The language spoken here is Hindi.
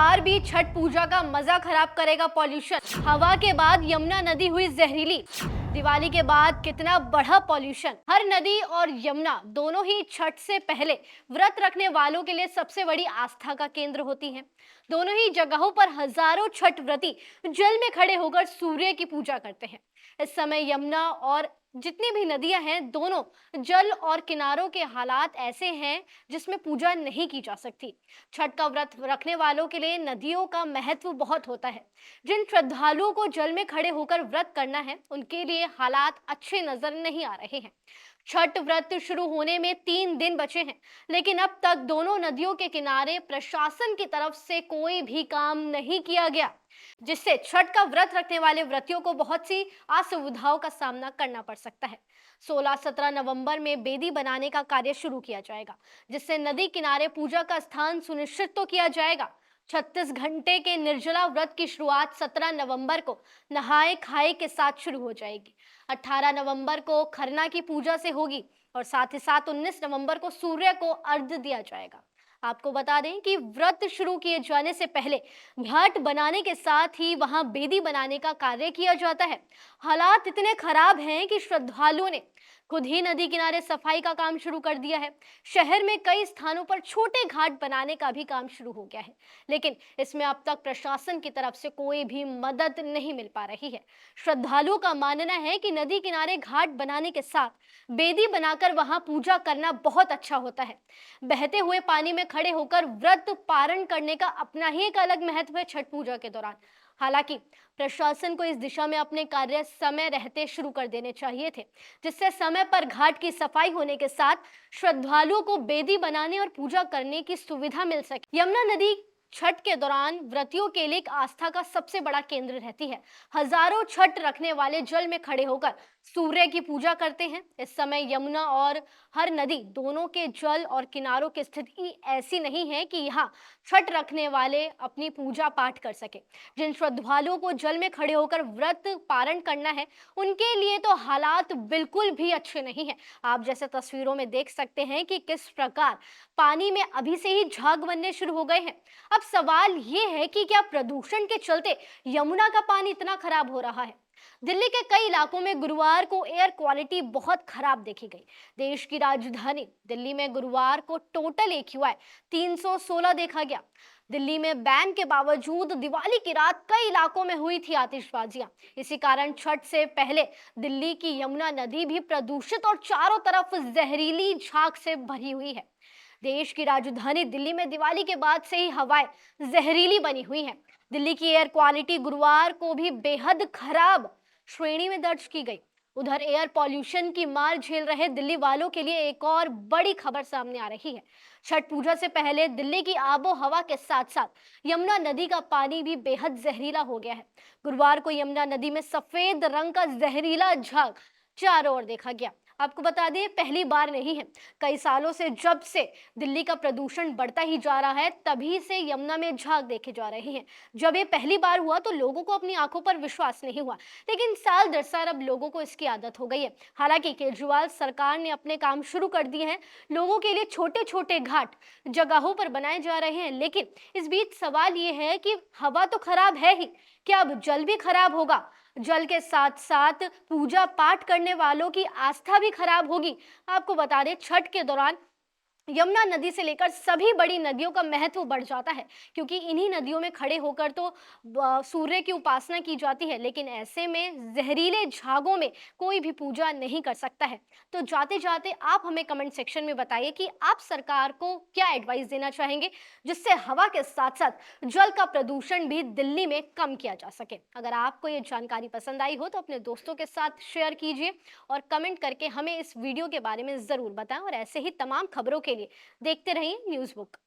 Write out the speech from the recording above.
बार भी छठ पूजा का मजा खराब करेगा पॉल्यूशन। हवा के बाद यमुना नदी हुई जहरीली। दिवाली के बाद कितना बढ़ा पॉल्यूशन। हर नदी और यमुना दोनों ही छठ से पहले व्रत रखने वालों के लिए सबसे बड़ी आस्था का केंद्र होती हैं। दोनों ही जगहों पर हजारों छठ व्रती जल में खड़े होकर सूर्य की पूजा करते हैं। इस समय यमुना और जितनी भी नदियां हैं, दोनों जल और किनारों के हालात ऐसे हैं जिसमें पूजा नहीं की जा सकती। छठ का व्रत रखने वालों के लिए नदियों का महत्व बहुत होता है। जिन श्रद्धालुओं को जल में खड़े होकर व्रत करना है, उनके लिए हालात अच्छे नजर नहीं आ रहे हैं। छठ व्रत शुरू होने में 3 दिन बचे हैं, लेकिन अब तक दोनों नदियों के किनारे प्रशासन की तरफ से कोई भी काम नहीं किया गया, जिससे छठ का व्रत रखने वाले व्रतियों को बहुत सी असुविधाओं का सामना करना पड़ सकता है। 16-17 नवंबर में बेदी बनाने का कार्य शुरू किया जाएगा, जिससे नदी किनारे पूजा का स्थान सुनिश्चित तो किया जाएगा। 36 घंटे के निर्जला व्रत की शुरुआत 17 नवंबर को नहाए खाए के साथ शुरू हो जाएगी। 18 नवंबर को खरना की पूजा से होगी और साथ ही साथ 19 नवंबर को सूर्य को अर्घ्य दिया जाएगा। आपको बता दें कि व्रत शुरू किए जाने से पहले घाट बनाने के साथ ही वहां बेदी बनाने का कार्य किया जाता है। हालात इतने खराब हैं कि श्रद्धालुओं ने खुद ही नदी किनारे सफाई का काम शुरू कर दिया है। शहर में कई स्थानों पर छोटे घाट बनाने का भी काम शुरू हो गया है, लेकिन इसमें अब तक प्रशासन की तरफ से कोई भी मदद नहीं मिल पा रही है। श्रद्धालुओं का मानना है कि नदी किनारे घाट बनाने के साथ बेदी बनाकर वहां पूजा करना बहुत अच्छा होता है। बहते हुए पानी में खड़े होकर व्रत पारण करने का अपना ही एक अलग महत्व है छठ पूजा के दौरान। हालांकि प्रशासन को इस दिशा में अपने कार्य समय रहते शुरू कर देने चाहिए थे, जिससे समय पर घाट की सफाई होने के साथ श्रद्धालुओं को बेदी बनाने और पूजा करने की सुविधा मिल सके। यमुना नदी छठ के दौरान व्रतियों के लिए एक आस्था का सबसे बड़ा केंद्र रहती है। हजारों छठ रखने वाले जल में खड़े होकर सूर्य की पूजा करते हैं। इस समय यमुना और हर नदी दोनों के जल और किनारों की स्थिति ऐसी नहीं है कि यहाँ छठ रखने वाले अपनी पूजा पाठ कर सके। जिन श्रद्धालुओं को जल में खड़े होकर व्रत पारण करना है, उनके लिए तो हालात बिल्कुल भी अच्छे नहीं है। आप जैसे तस्वीरों में देख सकते हैं कि किस प्रकार पानी में अभी से ही झाग बनने शुरू हो गए हैं। अब सवाल ये है कि क्या प्रदूषण के चलते यमुना का पानी इतना खराब हो रहा है? दिल्ली के कई इलाकों में गुरुवार को एयर क्वालिटी बहुत खराब देखी गई। देश की राजधानी दिल्ली में गुरुवार को टोटल AQI 316 देखा गया। दिल्ली में बैन के बावजूद दिवाली की रात कई इलाकों में हुई थी आतिशबाजियां। इसी कारण छठ से पहले दिल्ली की यमुना नदी भी प्रदूषित और चारों तरफ जहरीली झाग से भरी हुई है। देश की राजधानी दिल्ली में दिवाली के बाद से ही हवाएं जहरीली बनी हुई हैं। दिल्ली की एयर क्वालिटी गुरुवार को भी बेहद खराब श्रेणी में दर्ज की गई। उधर एयर पॉल्यूशन की मार झेल रहे दिल्ली वालों के लिए एक और बड़ी खबर सामने आ रही है। छठ पूजा से पहले दिल्ली की आबो हवा के साथ साथ यमुना नदी का पानी भी बेहद जहरीला हो गया है। गुरुवार को यमुना नदी में सफेद रंग का जहरीला झाग चारों ओर देखा गया। आपको बता दें, पहली बार नहीं है। कई सालों से जब से दिल्ली का प्रदूषण बढ़ता ही जा रहा है, तभी से यमुना में झाग देखे जा रहे हैं। जब ये पहली बार हुआ तो लोगों को अपनी आंखों पर विश्वास नहीं हुआ, लेकिन साल दर साल अब लोगों को इसकी आदत हो गई है। हालांकि केजरीवाल सरकार ने अपने काम शुरू कर दिए हैं। लोगों के लिए छोटे छोटे घाट जगहों पर बनाए जा रहे हैं, लेकिन इस बीच सवाल ये है कि हवा तो खराब है ही, क्या अब जल भी खराब होगा? जल के साथ साथ पूजा पाठ करने वालों की आस्था भी खराब होगी। आपको बता दें, छठ के दौरान यमुना नदी से लेकर सभी बड़ी नदियों का महत्व बढ़ जाता है, क्योंकि इन्हीं नदियों में खड़े होकर तो सूर्य की उपासना की जाती है। लेकिन ऐसे में जहरीले झागों में कोई भी पूजा नहीं कर सकता है। तो जाते जाते आप हमें कमेंट सेक्शन में बताइए कि आप सरकार को क्या एडवाइस देना चाहेंगे, जिससे हवा के साथ साथ जल का प्रदूषण भी दिल्ली में कम किया जा सके। अगर आपको ये जानकारी पसंद आई हो तो अपने दोस्तों के साथ शेयर कीजिए और कमेंट करके हमें इस वीडियो के बारे में जरूर बताएं। और ऐसे ही तमाम खबरों के लिए देखते रहिए न्यूज़ बुक।